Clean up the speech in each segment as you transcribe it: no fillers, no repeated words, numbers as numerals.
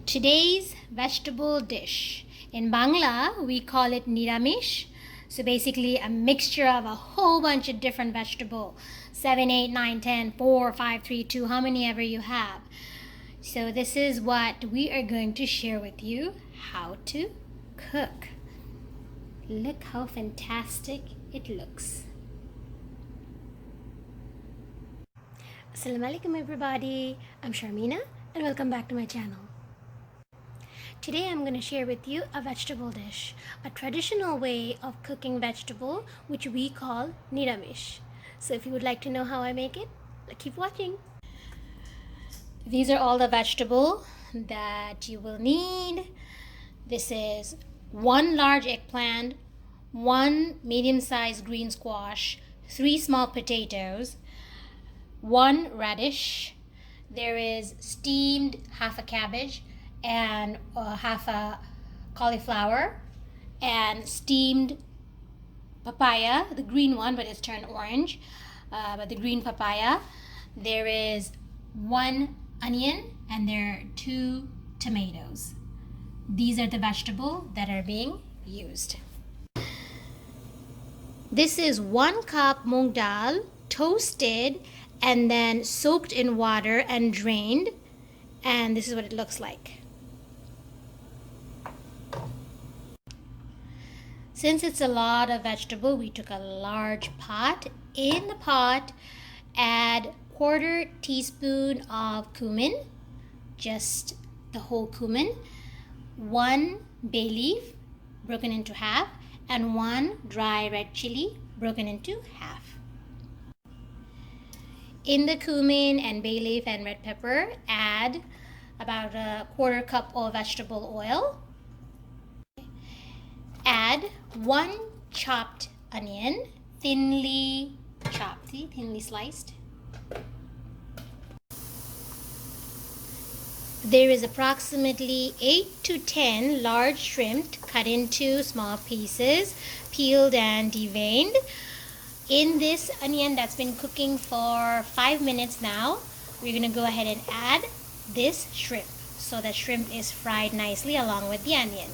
Today's vegetable dish. In Bangla, we call it Niramish. So basically a mixture of a whole bunch of different vegetables. 7, 8, 9, 10, 4, 5, 3, 2, how many ever you have. So this is what we are going to share with you how to cook. Look how fantastic it looks. Assalamu alaikum everybody. I'm Sharmina and welcome back to my channel. Today I'm going to share with you a vegetable dish, a traditional way of cooking vegetable which we call Niramish. So if you would like to know how I make it, keep watching. These are all the vegetables that you will need. This is 1 large eggplant, 1 medium-sized green squash, 3 small potatoes, 1 radish. There is steamed half a cabbage and half a cauliflower, and steamed papaya, the green one, but it's turned orange, but the green papaya. There is 1 onion and there are 2 tomatoes. These are the vegetables that are being used. This is 1 cup moong dal, toasted and then soaked in water and drained, and this is what it looks like. Since it's a lot of vegetable, we took a large pot. In the pot, add 1/4 teaspoon of cumin, just the whole cumin, 1 bay leaf broken into half, and 1 dry red chili broken into half. In the cumin and bay leaf and red pepper, add about a 1/4 cup of vegetable oil. Add 1 chopped onion, thinly chopped, thinly sliced. There is approximately 8 to 10 large shrimp cut into small pieces, peeled and deveined. In this onion that's been cooking for 5 minutes now, we're going to go ahead and add this shrimp so the shrimp is fried nicely along with the onion.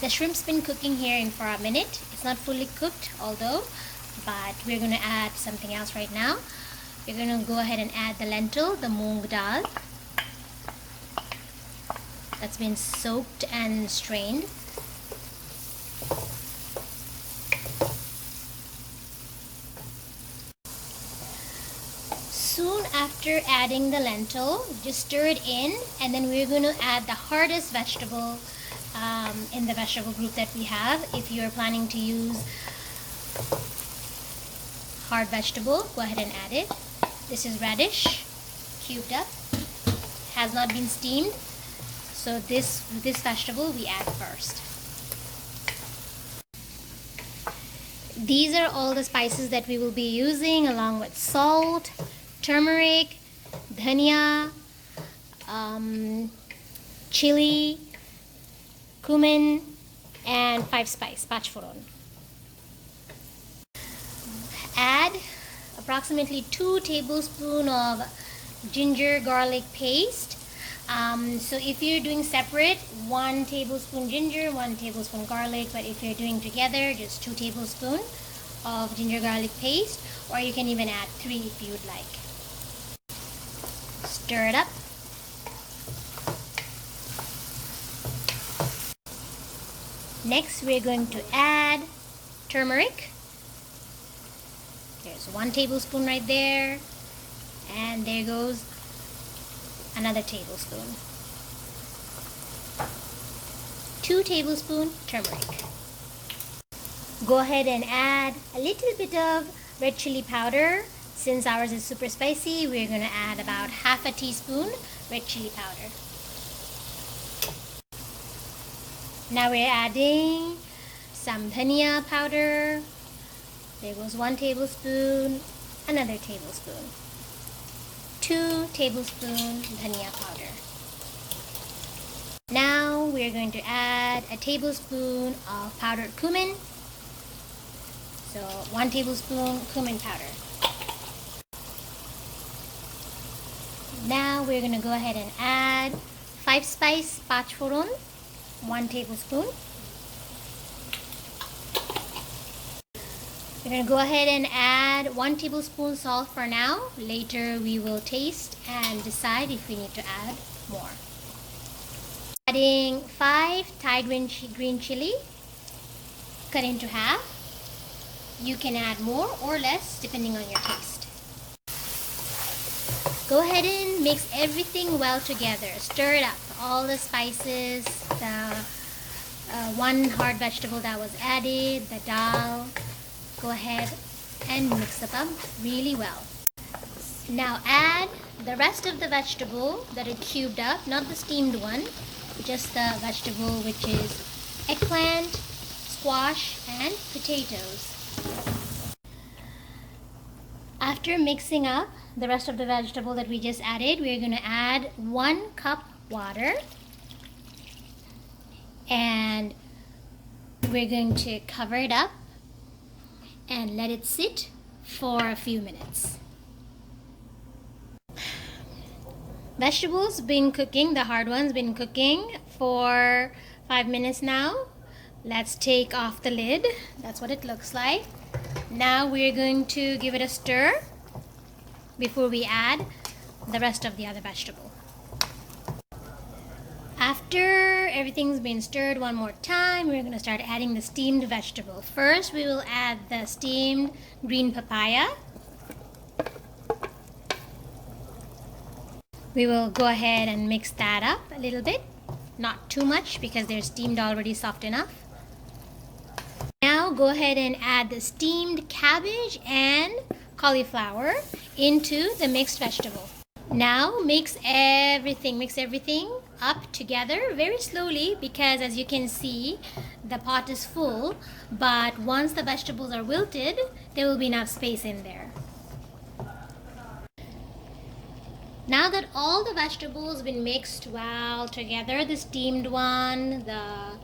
The shrimp's been cooking here for a minute. It's not fully cooked although, but we're going to add something else right now. We're going to go ahead and add the lentil, the moong dal, that's been soaked and strained. Soon after adding the lentil, just stir it in, and then we're going to add the hardest vegetable in the vegetable group that we have. If you're planning to use hard vegetable, go ahead and add it. This is radish, cubed up, has not been steamed, so this vegetable we add first. These are all the spices that we will be using, along with salt, turmeric, dhania, chili, cumin, and 5 spice, pachforon. Add approximately 2 tablespoons of ginger garlic paste. So if you're doing separate, 1 tablespoon ginger, 1 tablespoon garlic, but if you're doing together, just 2 tablespoons of ginger garlic paste, or you can even add 3 if you would like. Stir it up. Next, we're going to add turmeric. There's 1 tablespoon right there, and there goes another tablespoon. 2 tablespoons turmeric. Go ahead and add a little bit of red chili powder. Since ours is super spicy, we're going to add about half a teaspoon red chili powder. Now we're adding some dhania powder. There goes 1 tablespoon, another tablespoon. 2 tablespoons dhania powder. Now we're going to add a tablespoon of powdered cumin. So 1 tablespoon cumin powder. Now we're going to go ahead and add 5 spice pachforon, 1 tablespoon. We're going to go ahead and add 1 tablespoon salt for now. Later we will taste and decide if we need to add more. Adding 5 Thai green chili, cut into half. You can add more or less depending on your taste. Go ahead and mix everything well together. Stir it up. All the spices, the one hard vegetable that was added, the dal. Go ahead and mix them up really well. Now add the rest of the vegetable that are cubed up, not the steamed one, just the vegetable, which is eggplant, squash, and potatoes. After mixing up the rest of the vegetable that we just added, we're going to add 1 cup water, and we're going to cover it up and let it sit for a few minutes. Vegetables been cooking, the hard ones been cooking for 5 minutes now. Let's take off the lid. That's what it looks like. Now we're going to give it a stir before we add the rest of the other vegetable. After everything's been stirred one more time, we're going to start adding the steamed vegetable. First, we will add the steamed green papaya. We will go ahead and mix that up a little bit. Not too much because they're steamed already soft enough. Now go ahead and add the steamed cabbage and cauliflower into the mixed vegetable. Now mix everything up together very slowly, because as you can see, the pot is full, but once the vegetables are wilted, there will be enough space in there. Now that all the vegetables have been mixed well together, the steamed one, the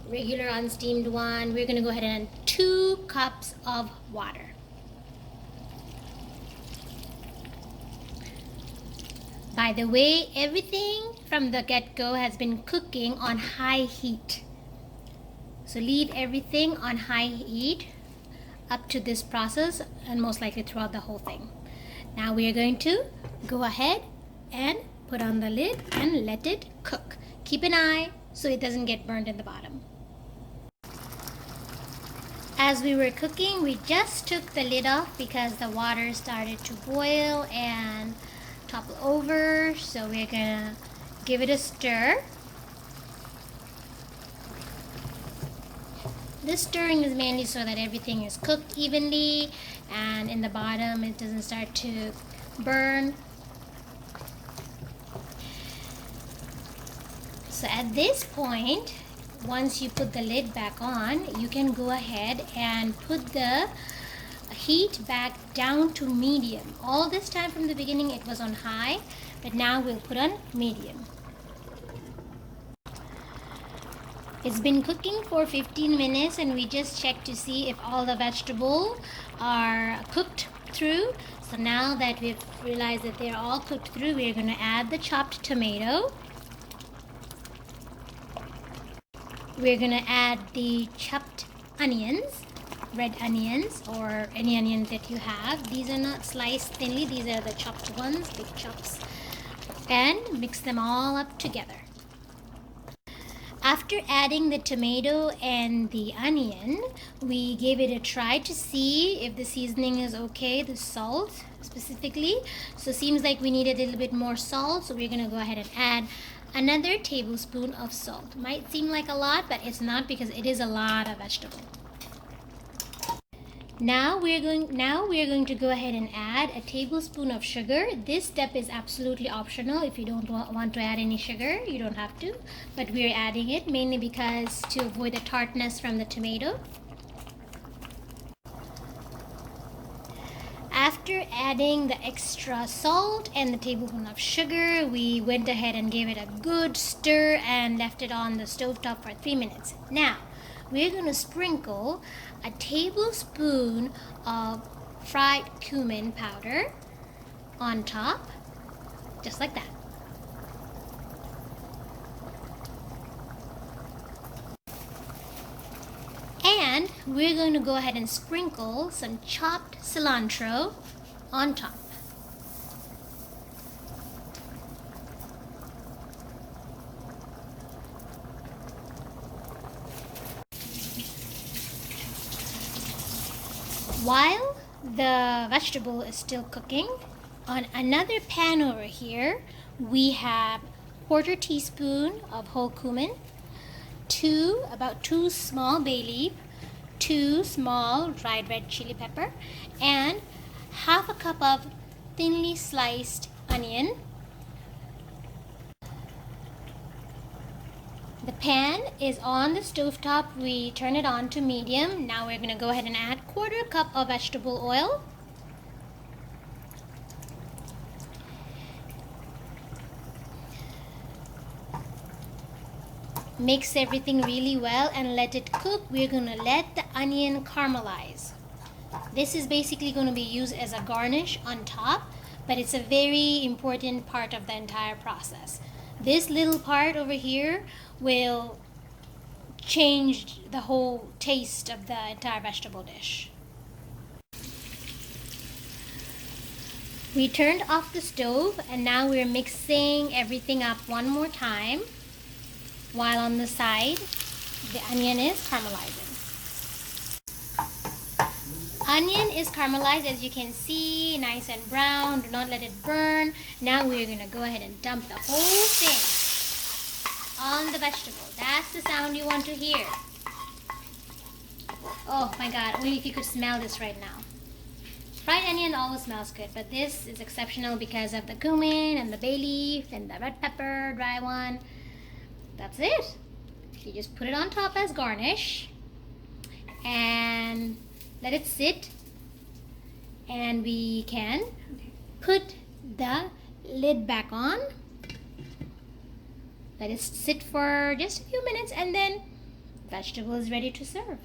regular unsteamed one, we're going to go ahead and add 2 cups of water. By the way, everything from the get-go has been cooking on high heat. So leave everything on high heat up to this process, and most likely throughout the whole thing. Now we are going to go ahead and put on the lid and let it cook. Keep an eye so it doesn't get burned in the bottom. As we were cooking, we just took the lid off because the water started to boil and topple over, so we're gonna give it a stir. This stirring is mainly so that everything is cooked evenly and in the bottom it doesn't start to burn. So at this point, once you put the lid back on, you can go ahead and put the heat back down to medium. All this time from the beginning it was on high, but now we'll put on medium. It's been cooking for 15 minutes and we just checked to see if all the vegetables are cooked through. So now that we've realized that they're all cooked through, we're going to add the chopped tomato. We're going to add the chopped onions, red onions or any onions that you have. These are not sliced thinly, these are the chopped ones, big chops. And mix them all up together. After adding the tomato and the onion, we gave it a try to see if the seasoning is okay, the salt specifically. So it seems like we need a little bit more salt, so we're going to go ahead and add another tablespoon of salt. Might seem like a lot, but it's not, because it is a lot of vegetable. Now we're going to go ahead and add a tablespoon of sugar. This step is absolutely optional. If you don't want to add any sugar, you don't have to, but we're adding it mainly because to avoid the tartness from the tomato. After after adding the extra salt and the tablespoon of sugar, we went ahead and gave it a good stir and left it on the stovetop for 3 minutes. Now, we're going to sprinkle a tablespoon of fried cumin powder on top, just like that. And we're going to go ahead and sprinkle some chopped cilantro on top. While the vegetable is still cooking, on another pan over here, we have 1/4 teaspoon of whole cumin, about two small bay leaf, 2 small dried red chili pepper, and 1/2 cup of thinly sliced onion. The pan is on the stovetop. We turn it on to medium. Now we're going to go ahead and add 1/4 cup of vegetable oil. Mix everything really well and let it cook. We're going to let the onion caramelize. This is basically going to be used as a garnish on top, but it's a very important part of the entire process. This little part over here will change the whole taste of the entire vegetable dish. We turned off the stove and now we're mixing everything up one more time while on the side the onion is caramelizing. Onion is caramelized, as you can see, nice and brown. Do not let it burn. Now we're going to go ahead and dump the whole thing on the vegetable. That's the sound you want to hear. Oh my God, only if you could smell this right now. Fried onion always smells good, but this is exceptional because of the cumin and the bay leaf and the red pepper, dry one. That's it. You just put it on top as garnish and let it sit, and we can put the lid back on. Let it sit for just a few minutes and then vegetable is ready to serve.